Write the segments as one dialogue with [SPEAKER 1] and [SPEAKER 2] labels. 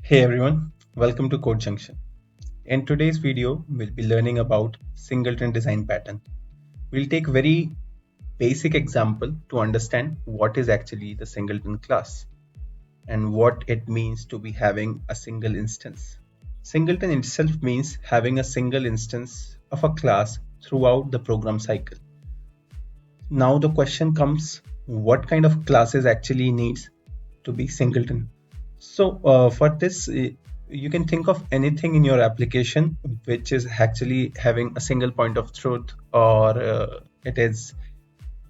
[SPEAKER 1] Hey everyone, welcome to Code Junction. In today's video, we'll be learning about Singleton Design Pattern. We'll take a very basic example to understand what is actually the Singleton class and what it means to be having a single instance. Singleton itself means having a single instance of a class throughout the program cycle. Now the question comes, what kind of classes actually needs to be Singleton? So for this, you can think of anything in your application which is actually having a single point of truth, or it is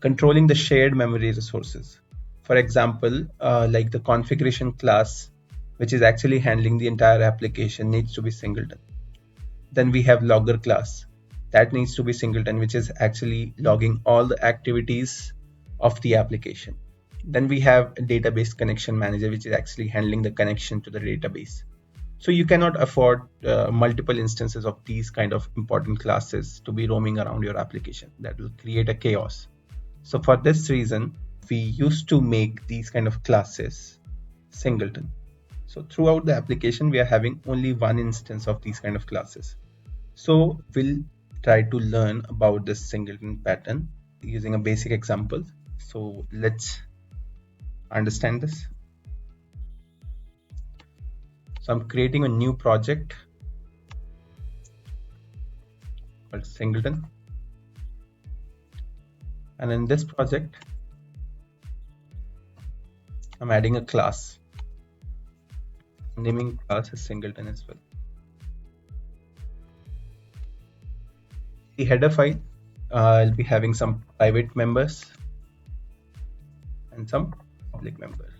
[SPEAKER 1] controlling the shared memory resources. For example, like the configuration class, which is actually handling the entire application, needs to be singleton. Then we have logger class that needs to be singleton, which is actually logging all the activities of the application. Then we have a database connection manager, which is actually handling the connection to the database. So you cannot afford multiple instances of these kind of important classes to be roaming around your application. That will create a chaos. So for this reason, we used to make these kind of classes singleton. So throughout the application, we are having only one instance of these kind of classes. So we'll try to learn about this singleton pattern using a basic example. So let's understand this. So I'm creating a new project called Singleton. And in this project, I'm adding a class. Naming class is Singleton as well. The header file, I'll be having some private members and some public members.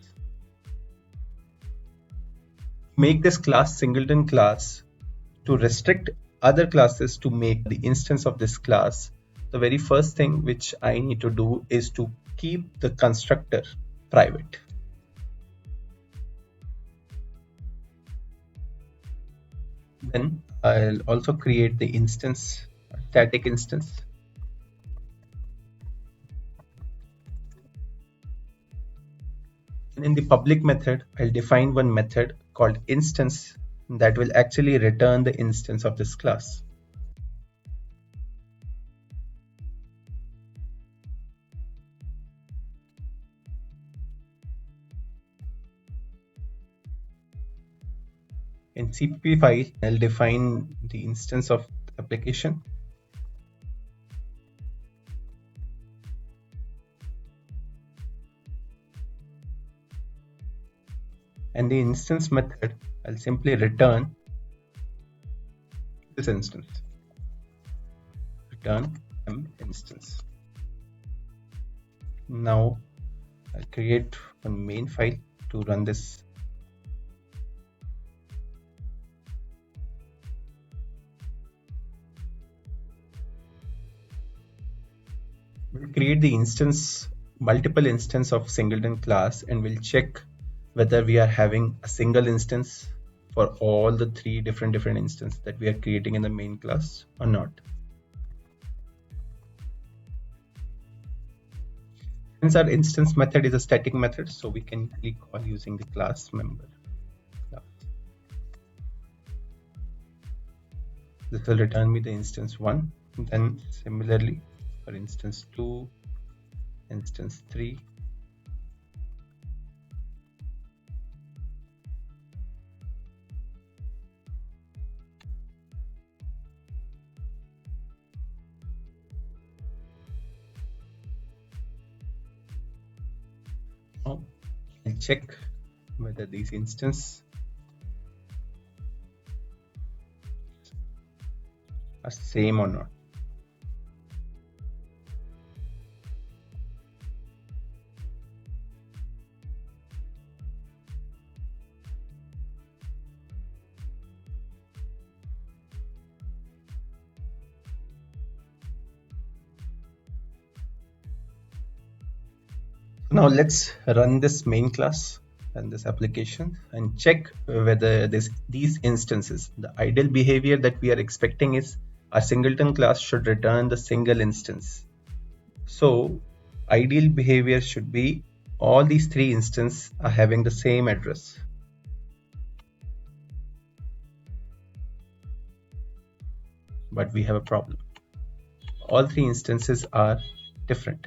[SPEAKER 1] Make this class Singleton class to restrict other classes to make the instance of this class. The very first thing which I need to do is to keep the constructor private. Then I'll also create the instance, static instance. And in the public method, I'll define one method called instance that will actually return the instance of this class. In CPP file, I'll define the instance of the application. And the instance method, I'll simply return this instance. Return M instance. Now I'll create one main file to run this. We'll create the instance, multiple instance of Singleton class, and we'll check whether we are having a single instance for all the three different instances that we are creating in the main class or not. Since our instance method is a static method, so we can call using the class member. This will return me the instance 1. Then similarly for instance 2, instance 3, now I'll check whether these instances are same or not. Now let's run this main class and this application and check whether these instances, the ideal behavior that we are expecting is our Singleton class should return the single instance. So ideal behavior should be all these three instances are having the same address. but we have a problem. All three instances are different.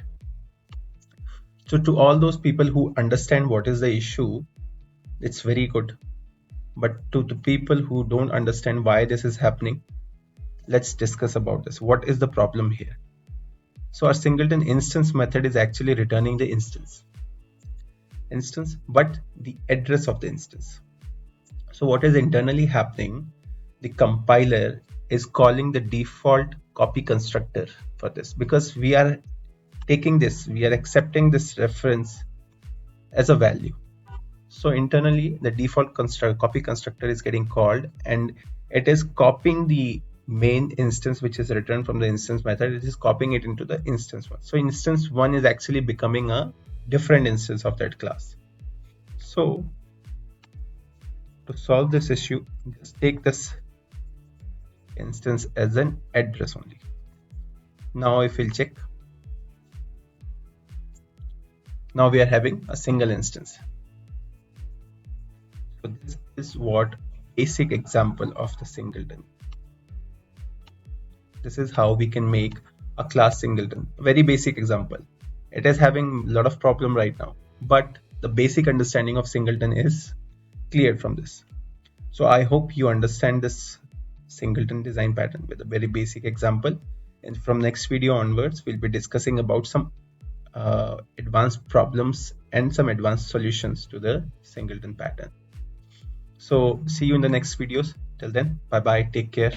[SPEAKER 1] So to all those people who understand what is the issue, it's very good. But to the people who don't understand why this is happening, let's discuss about this. What is the problem here? So our singleton instance method is actually returning the instance, but the address of the instance. So what is internally happening? The compiler is calling the default copy constructor for this, because we are accepting this reference as a value. So internally, the default copy constructor is getting called, and it is copying the main instance which is returned from the instance method. It is copying it into the instance one. So instance one is actually becoming a different instance of that class. So to solve this issue, just take this instance as an address only. Now if we'll check, now we are having a single instance. So this is what basic example of the singleton. This is how we can make a class singleton. Very basic example. It is having a lot of problem right now, but the basic understanding of singleton is clear from this. So I hope you understand this singleton design pattern with a very basic example. And from next video onwards, we'll be discussing about some advanced problems and some advanced solutions to the singleton pattern. So see you in the next videos. Till then, bye bye, take care.